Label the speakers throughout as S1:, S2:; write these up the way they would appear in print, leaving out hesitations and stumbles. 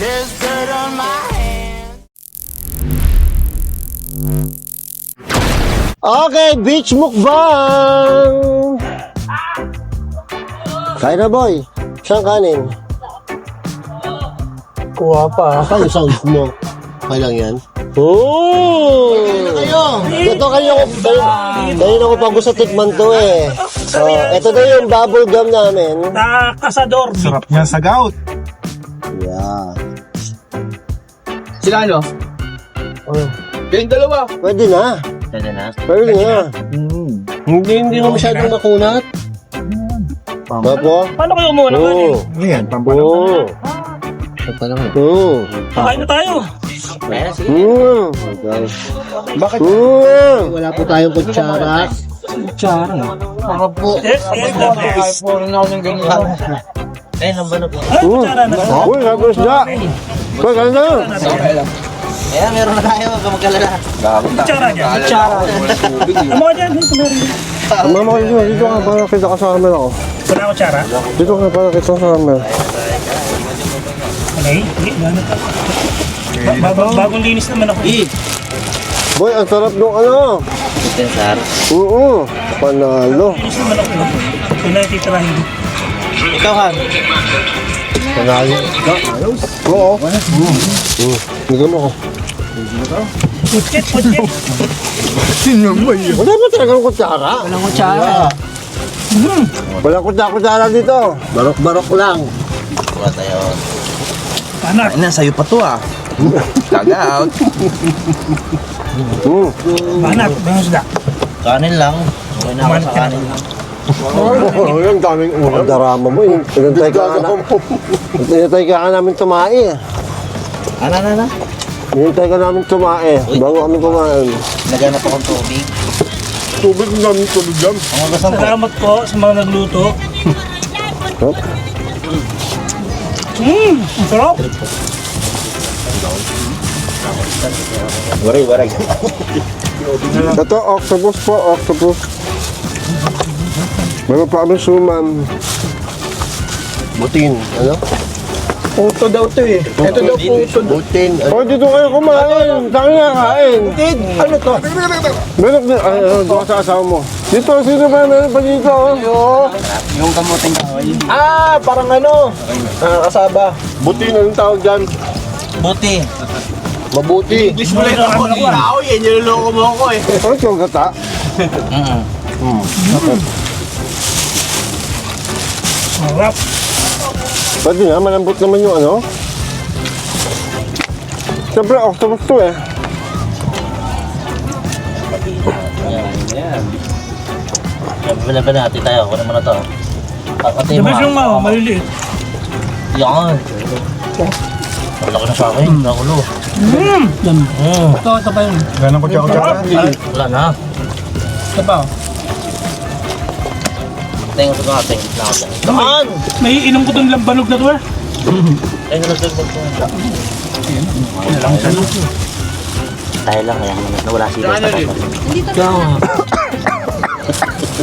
S1: There's dirt on my hands.
S2: Okay, beach mukbang! Kain na, boy. Saan kanin? Kuha pa. Kayo sounds mo. Okay lang yan. Oo! Ito kayo ko pa gusto tikman to eh. So, ito na yung bubble gum namin.
S3: Na kasador.
S4: Sarap niyan sa gout.
S2: Yeah.
S5: Sila ano?
S2: Oh,
S5: Yung dalawa.
S2: pwede na.
S5: Pwede na.
S2: Pwede na. Hindi ko masyadong makunat. Bapo?
S3: Paano kayo umuha ng kanin?
S4: Ayan, pampalong.
S2: Oo. Oo.
S3: Kakain na tayo.
S4: Bakit?
S2: Wala po tayong kutsara.
S5: Sarap po.
S3: Yes, yes, yes.
S5: Po rin ako ng ganyan. Eh, nambano po.
S3: Ay, kutsara na.
S2: Uy, tapos na. Uy, kaya na.
S5: Okay lang. Eh, meron na tayo. Huwag ka magkalala.
S3: Kutsara niya.
S5: Kutsara.
S3: Kumuha dyan. Dito meron.
S2: Mama, dito ka para kita ka sa camera ko.
S3: Wala kutsara.
S2: Dito ka para kita sa camera.
S3: Okay. Gano'n ka. Bagong linis naman ako.
S2: Boy, ang sarap nung ano.
S5: Tensar.
S2: Oo. Panalo.
S3: Linis naman ako. Ito na yung titirahin.
S5: Ikaw, Han.
S2: Panalo. Oo. Hindi mo ako.
S3: Putket.
S2: Wala ba talagang kutsara?
S5: Walang kutsara.
S2: Walang kutsara dito. Barok-barok lang.
S5: Kuha tayo.
S3: Panak.
S5: Ay, sa'yo pa to ah. Kag-out.
S3: Panak. Bangos na.
S5: Kanin lang. Okay na ako sa kanin lang.
S2: Oh, yung daming ulam. Ang darama mo. Pinantay ka namin tumae.
S5: Ano?
S2: Pinantay ka namin tumae. Bago kami kumain.
S5: Naganap akong tubig.
S2: Tubig namin tubig yan.
S5: Ang magasang po.
S3: Salamat po sa mga nagluto. Ang sarap.
S5: Waray.
S2: Ito, octopus po, octopus. Meron pa kami suman. Butin, ano?
S5: Puto daw to eh. Ito daw puto.
S2: Butin. Oh, dito kayo kumain. Saan nga kain?
S5: Ano to?
S2: Meron din, doon sa asawa mo. Dito, sino ba meron pa dito?
S5: Yung kamuting kahoy. Ah, parang ano? Kasaba.
S2: Butin, anong tawag dyan?
S5: Buti.
S2: Mabuti.
S5: English mo lang ako. Kahoy, yan yung loko mo ako eh.
S2: Ano yung gata?
S3: Sarap.
S2: Pwede nga, malambot naman yung ano. Siyempre, octopus to eh.
S5: Pila natin tayo. Kunin mo na to. Pati
S3: Sabes yung maliliit.
S5: Yan. Malaki na sa akin. Nakulo.
S3: Ito pa yun.
S4: Ganang kutsara.
S5: Wala na.
S3: Ito pa.
S5: Tingnan ko natin. Saan?
S3: May inom ko itong lambanog na to eh.
S5: Ay, nalasag mo ito. Tayo lang. Kaya naman nawala sila sa kapatid.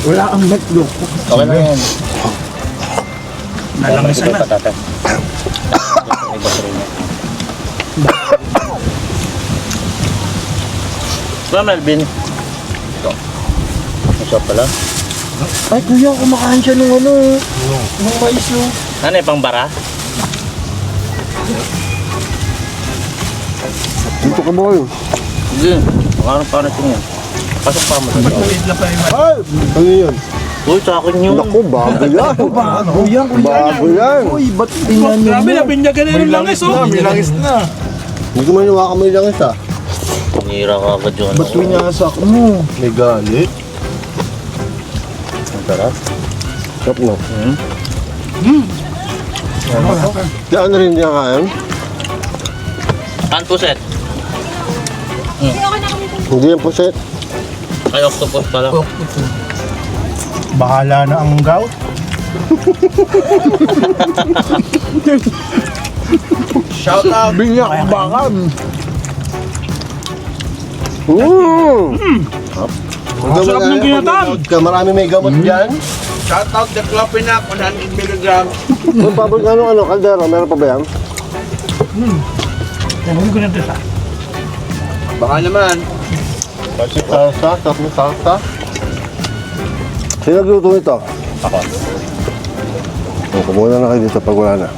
S2: Wala ang metlog.
S5: Okay na yan.
S3: Nalamisan na.
S5: Patatan. May battery niya. Ba, Melvin? Ito. Masarap pala.
S2: Ay, kuya, kumakain siya ng ano. Ng mais yung.
S5: Ano yung pang bara?
S2: Dito ka boy.
S5: Hindi. Parang ito yan. Pasok pa mo.
S3: Maliit lang pa yung
S2: Ay, ano yun?
S5: Uy, sa akin yun.
S2: Naku, baboy yan. Baboy yan.
S5: ba't
S3: Grabe, nabinyagan na yung langis oh.
S4: May langis na.
S2: Hindi ko man iwakan mo yung langis ah.
S5: Pumira ka agad yun.
S4: Ba't winasak mo?
S2: May galit.
S5: Ang sarap.
S2: Sarap na. Diyan na rin niya kain?
S5: Saan puset?
S2: Hindi yan puset.
S5: Ay, octopus pala.
S4: Bahala na ang gout.
S5: Shout out!
S4: Binyak bakan.
S2: Ang
S3: sarap ng ginatan.
S2: Marami may gamot dyan.
S5: Shout out the Clopinak, 100 mg.
S2: Kung paborito ano, kaldero, meron pa ba yan?
S3: Nahuli ko na ito sa.
S6: Baka naman.
S2: Kasi salsa, sarap ng salsa. Sino nagluto nito?
S5: Ako.
S2: Kumuha na kayo dito pag wala na.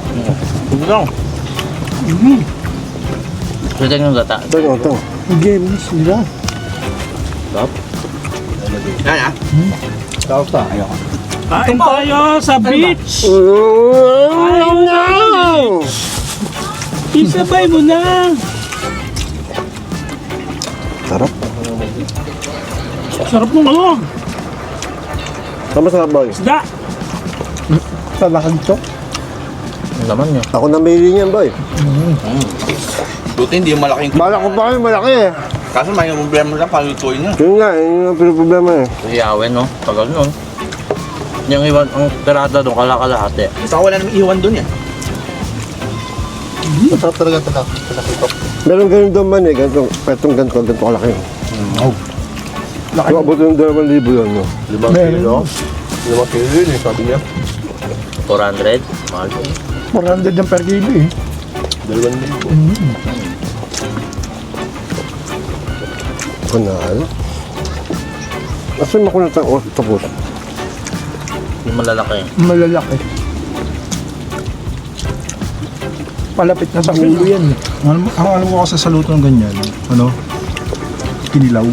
S5: Ito lang. Ito yung gata.
S2: Ito.
S4: Games nila.
S5: Stop.
S6: Yan ah.
S2: Salsa.
S3: Kain tayo sa beach! Isabay mo na!
S2: Sarap.
S3: Sarap ng ano?
S2: Saan masarap ba yun?
S3: Isda!
S4: Talakad to.
S5: Ang laman nyo.
S2: Ako namili niyan ba
S6: Buti hindi yung malaking.
S2: Bala ko pa kayo malaki eh.
S6: Kaso may problema lang palutuin na.
S2: Yun nga, yun ang problema eh.
S5: Iyawin, no? Tagal nun. Yung iwan, ang pirata doon, kalakalahati.
S6: Basta wala namang iwan dun yan.
S2: Masarap talaga ito. Meron ganun doon man eh, ganito kalaki.
S4: Laki.
S2: Abot yung 2,000 yun, no? 5
S4: Meron.
S2: kilo? 5 kilo yun eh, sabi niya.
S5: 400. Mahal po.
S4: 400 yung per kilo eh.
S2: 2,000. Kanal. Asan makunat ang octopus?
S5: Yung malalaki.
S4: Malalaki. Palapit na sa ulo yan eh.
S7: Ang alam ko kasi sa luto ng ganyan, ano? Kinilaw.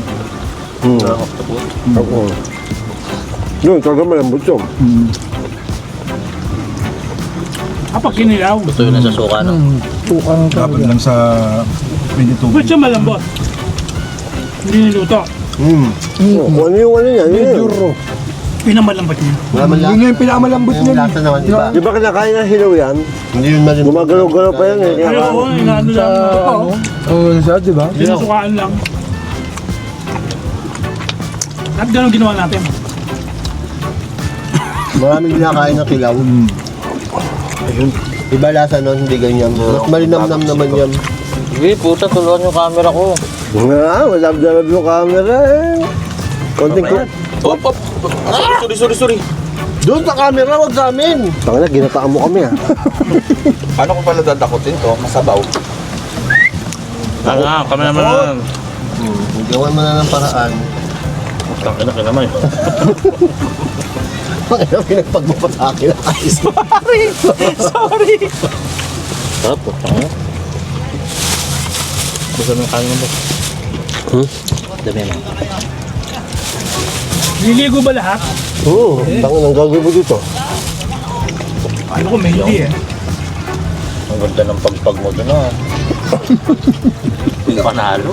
S5: Octopus.
S2: Oo. Yun, talaga malambot yun.
S3: Kapag kinilaw.
S5: Gusto yun na sa suka, no?
S4: Tukang
S7: Dapat
S4: talaga.
S7: lang sa pinito.
S3: Ba't siya malambot? Hindi niluto.
S2: Kung ano yung ano niya, yun
S4: Medyo
S2: yun.
S4: raw.
S3: Pinamalambot niya.
S2: Malaman
S4: Yun nga yung pinakamalambot niya.
S2: lasa naman iba. Di ba kinakain ng hilaw yan? Hindi yun malambot. Gumagalaw-galaw pa yan eh.
S3: Pero oo, inaano
S4: Sa
S3: lang.
S4: ano? Oo, sa di ba?
S3: Sinusukaan lang. At ganun ginawa natin.
S2: Maraming kinakain ng kilaw. Ayun. Iba lasa nun, hindi ganyan. Mas malinamnam naman yan.
S5: Sige, puta, tulungan yung camera ko.
S2: Nga, malab-dalab yung camera eh. Konting ko.
S6: Op. Sorry.
S2: Doon sa camera, wag sa amin. Tanga na, ginataan mo kami ah.
S6: Paano ko pala dadakutin to? Masabaw.
S5: Kami naman.
S2: Gawan mo na ng paraan.
S5: Tangin na kinamay.
S2: Pakina, pinagpag mo pa sa akin.
S3: Sorry!
S5: Sarap po, tangin. Gusto mo yung kanin mo. Dami na.
S3: Liligo ba lahat?
S2: Oo, tanga nang gagawin mo dito.
S3: Ano ko, may hindi eh.
S5: Ang ganda ng pagpag mo doon, ah. Panalo.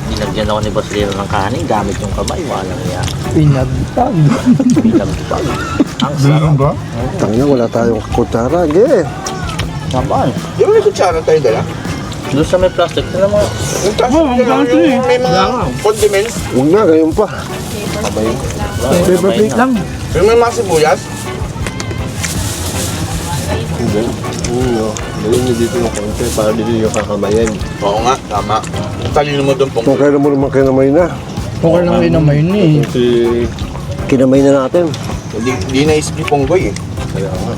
S5: Dinagyan ako ni Boss Lino ng kanin, gamit yung kamay, walang iya.
S4: Pinagtag.
S5: Pinagpag. Ang
S7: Ganun
S5: sarap.
S7: ba?
S2: Tanga na, wala tayong kutsara. Ge.
S5: Sabaan.
S6: Di ba may kutsara tayo dala?
S5: Doon sa may plastic, sila mga
S6: Yung taas
S3: Oo, ang
S6: yung
S3: ganito eh.
S6: may mga condiments.
S2: Huwag na, gayon pa.
S4: Paper plate lang.
S6: Yung may mga sibuyas.
S2: Hindi. Gawin niyo dito ng konti para dito yung kakamayan.
S6: Oo nga, tama. Ang talino mo doon pong.
S2: Kung kailan mo naman kinamay na.
S4: Okay lang rin naman yun eh.
S2: Kasi kinamay na natin.
S6: Hindi na-isip yung ponggoy eh.
S2: Kaya nga.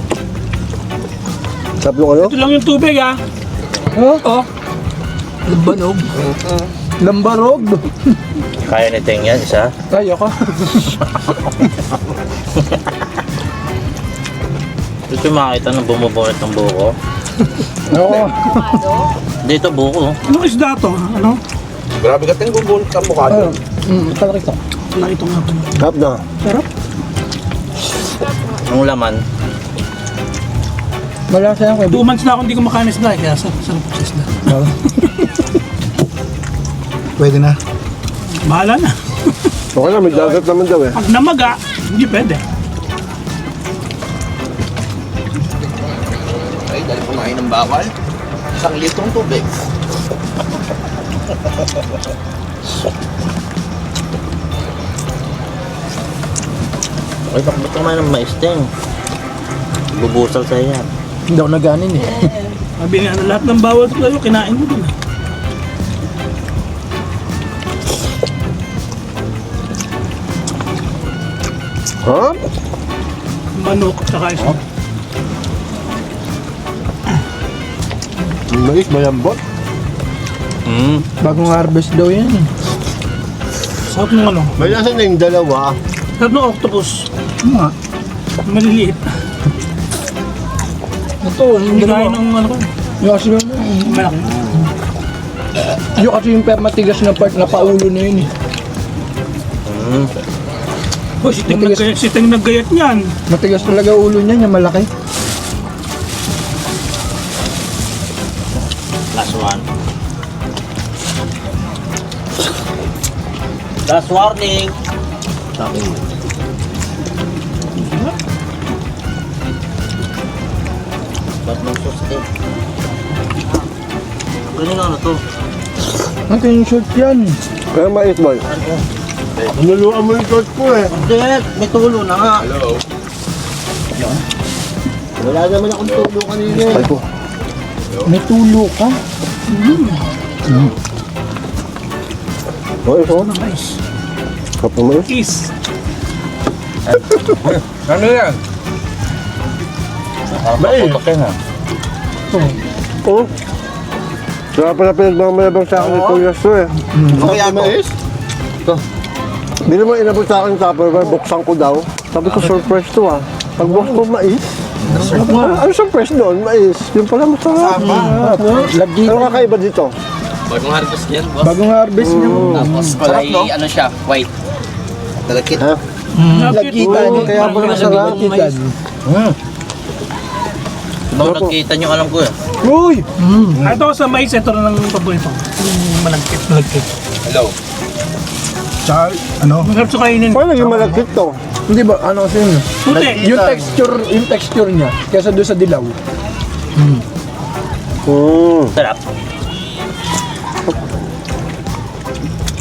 S2: Sarap yung ano?
S3: Ito lang yung tubig ah.
S4: Oh? Lambanog. Lambarog.
S5: kaya ni Teng yan, isa.
S4: Kaya ka.
S5: Gusto yung makakita ng bumubunot ng buko.
S4: Oo.
S5: Dito buko.
S3: Anong isda to? Ano?
S6: Grabe ka tayong bubunot ka mukha doon.
S4: Talaki to.
S3: Wala ito nga po.
S2: Sarap na.
S3: Sarap.
S5: Ang laman.
S4: Malasa yan kayo.
S3: 2 months na ako hindi kumakain ng isda eh, kaya sarap sa isda.
S7: Pwede na.
S3: Bahala na.
S2: Okay na, may dagat naman daw eh.
S3: Pag namaga, hindi pwede.
S6: Ay, dahil kumain ng bawal. 1 litrong tubig.
S5: Ay, bakit kumain ng mais, Teng? Bubusal sa yan.
S4: Hindi ako naganin eh.
S3: Sabi nga na lahat ng bawal sa layo, kinain mo din.
S2: Ha?
S3: Manok, tsaka isda.
S2: Yung mais, malambot.
S4: Bagong harvest daw yan eh.
S3: Sarap ng ano.
S2: May nasa na yung dalawa.
S3: Sarap ng octopus.
S4: Ano nga?
S3: Maliliit.
S4: Ito,
S3: Hindi
S4: yung
S3: kaya
S4: dalawa.
S3: ng ano ko.
S4: Yung kasi
S3: Malaki.
S4: yung kasi yung matigas na part na paulo na yun eh.
S3: Oh, si Ting naggayat niyan.
S4: Matigas talaga ulo niya, yung malaki.
S5: Last one. Last warning.
S2: Sa akin.
S5: Ba't mong sustain? Ganun ano to?
S4: Ang yung short yan.
S2: Kaya mais, boy. Nuluan mo yung torch ko eh.
S5: Hindi, may tulo na nga.
S2: Wala naman akong tulo kanina eh.
S4: May tulo ka.
S2: Okay, so. Sarap ng mais.
S3: Kiss.
S4: Ano yan?
S5: Putokin ha.
S2: Oo. Kaya pala pinagmamalabang sa akin ni Kuya Su eh.
S6: Okay, ako.
S2: Hindi naman inabot sa akin yung Tupperware, buksan ko daw. Sabi ko, surprise to ah. Pagbuksan ko, mais. Ano surprise doon? Mais. Yung pala masarap.
S4: Lagi.
S2: Ano kakaiba dito?
S6: Bagong harvest yan, boss.
S4: Bagong harvest niya.
S6: Tapos kulay, ano siya, white. Talakit.
S2: Ha?
S4: Lagitan.
S2: Kaya pala masarap.
S4: Lagitan.
S5: Bang nagkita nyo alam ko eh.
S4: Uy!
S3: Ito sa mais, ito na ng paborito. Yung malagkit.
S6: Hello.
S7: Tsaka, ano,
S3: Masarap sa kainin.
S2: Paano naging malagkit to?
S4: Hindi ba, ano kasi yun?
S3: Puti.
S4: Yung texture niya, kaysa doon sa dilaw.
S5: Sarap.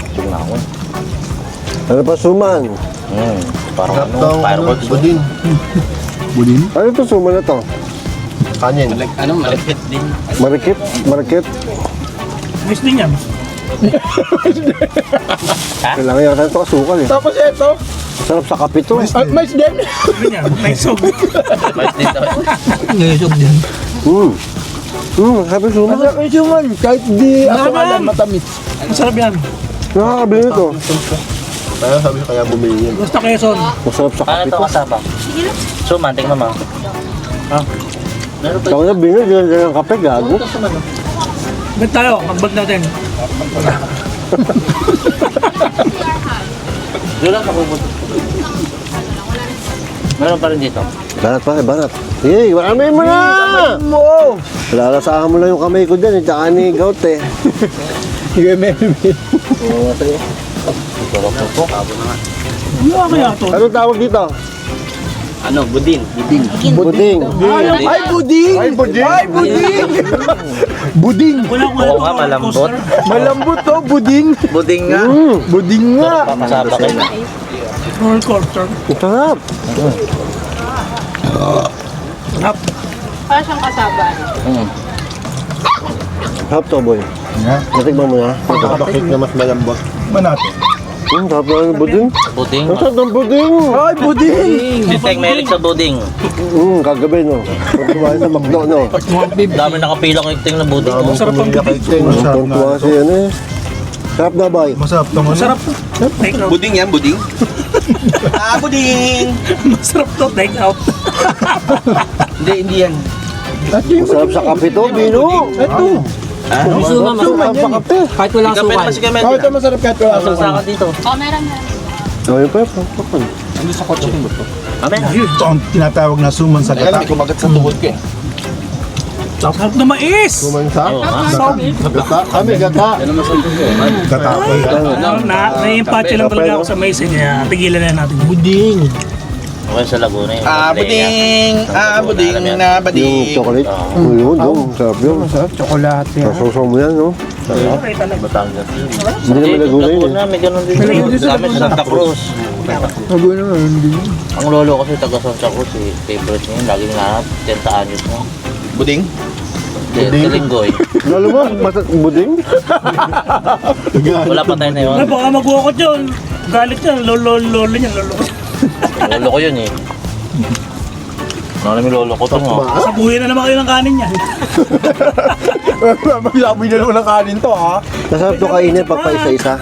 S5: Sige na ako.
S2: Ano pa suman?
S5: Parang ano, fireworks.
S2: Budin.
S7: budin.
S2: Ano to suman na to? Kanin.
S6: Ano, malapit din.
S2: Marikit? Marikit?
S3: Mais din yan.
S2: Kailangan yata ito asukal eh.
S4: Tapos ito,
S2: Sarap sa kape to.
S4: mais din.
S3: Sabi niya, may sog.
S5: Mais din daw.
S2: Sabi suman.
S4: Masarap yung suman, kahit di
S3: Masarap
S4: asukalan,
S3: yan.
S4: matamis.
S3: Masarap yan.
S2: Nakakabili nito. Kaya sabi kaya bumili yan.
S3: Basta Quezon.
S2: Masarap sa
S5: Ano
S2: kape
S5: ito
S2: to.
S5: kasama? Suman, tingnan mo. Meron pa
S2: Tawag na binili, dyan ng kape, gago.
S3: Ba't tayo? Magbag natin.
S5: doon lang nakubot. Meron pa rin dito.
S2: Banat pa, banat. Hey, marami mo na!
S4: Mo!
S2: Lalasahan mo lang yung kamay ko dyan, tsaka ni Gout eh.
S4: Sige, Melvin.
S5: Sarap na po.
S3: Ano kaya ito?
S2: Anong tawag dito?
S6: Ano, budin.
S2: Buding.
S4: Ay, buding! Ay, buding! Ay, buding! Buding!
S3: Wala ko
S5: Oo nga, malambot.
S4: Malambot to, buding!
S6: Buding nga.
S4: Buding nga!
S5: Papasaba kayo.
S3: Roll quarter.
S2: Sarap.
S3: Sarap.
S8: Para siyang kasaba.
S2: Sarap to, boy.
S7: Nga,
S2: Natigman mo na. Bakit na mas malambot?
S7: ba natin?
S2: Sarap na yung buding.
S5: Buding.
S2: Ang sarap ng buding.
S4: Ay, buding!
S5: Si Teng Melik sa buding.
S2: Kagabi no. Pag kumain sa McDo no.
S5: Dami nakapila kay Teng na buding.
S2: Dami
S3: Masarap ang
S2: pumila kay Ting.
S7: Masarap na.
S2: Tuntua kasi yan eh. Sarap na, boy.
S7: Masarap tong ano.
S3: Masarap to. Take out.
S6: Buding yan, buding. Buding!
S3: Masarap to. Take out.
S6: Hindi yan.
S4: At yung
S2: Masarap sa kape to, Bino.
S4: ito.
S2: Suman sa kape.
S4: Kahit wala
S5: Kape naman si Kemen.
S4: Oh, ito masarap kahit wala
S5: Sa
S4: suman.
S5: akin dito.
S8: Oh, meron.
S2: Ayun pa, papan.
S5: Amen.
S7: Ito ang tinatawag na suman sa
S6: Kaya
S7: gata.
S6: hindi kumagat sa tuhod ko eh.
S3: Sarap na mais.
S2: Suman sa?
S5: Oo nga.
S2: Gata. Kami, gata.
S7: Gatapoy.
S3: Na-impache lang talaga ako sa mais. Kaya tigilan na natin.
S4: Buding.
S5: Okay sa Laguna yun.
S6: Buding! Buding na
S2: Yung
S6: buding.
S2: chocolate. Yun, yung sarap yun.
S4: Masarap, tsokolate.
S2: Sasawsaw mo yan, no?
S3: Okay talaga.
S5: Batangas yun.
S2: Hindi naman Laguna yun
S5: Laguna,
S2: eh.
S5: may ganun din. Dami sa Santa Cruz.
S4: Sabi naman, hindi.
S5: Ang lolo kasi taga Santa Cruz eh. Favorite niya yun. Laging nanap. 10 anyos mo.
S6: Buding?
S5: Tilinggoy.
S2: Lalo mo, buding?
S5: Wala pa tayo na yun.
S3: Ay, baka mag-walkot yun. Galit yan. Lolo niya. Lolo ko.
S5: Lolo ko yun eh. Ano namin lolo ko to mo.
S3: Sabuhin na naman kayo ng kanin niya.
S7: Magsabi na naman ng kanin to ha.
S2: Masarap to kainin pag pa isa-isa.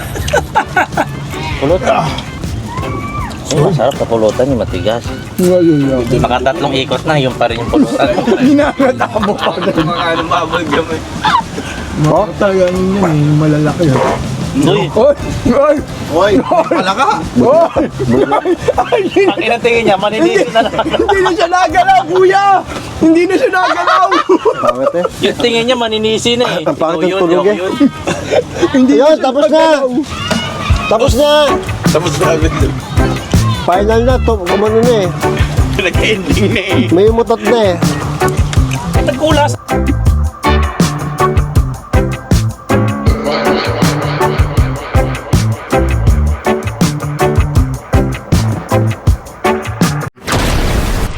S5: Pulot. Ay, masarap na pulutan yung matigas.
S4: Ngayon yan.
S5: Makatatlong ikot na, yung pa rin yung pulutan.
S7: Hinangataka mo pa.
S6: Mga ano, bubble gum eh.
S4: Makatayan yun eh, malalaki ha.
S5: Uy,
S4: Oy! Oy!
S6: Hoy, pala ka.
S4: Oy! Ay!
S5: ang inatingin niya, maninisi na lang.
S4: Hindi na siya nagalaw, kuya! Hindi na siya nagalaw!
S2: Pangit eh.
S5: Yung tingin niya, maninisi na eh.
S2: Ang pangit
S5: Ikaw
S2: ng tulog
S5: yun,
S2: eh.
S5: yun.
S4: Hindi na
S2: Yun,
S4: siya
S2: tapos na!
S4: nagalaw.
S2: Tapos na!
S6: Tapos na agad dun.
S2: Final na to. Kumano na eh.
S6: Nag-ending na eh.
S2: May umutot na eh.
S3: Nagkulas.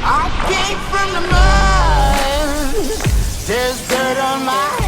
S1: I came from the mud. There's dirt on my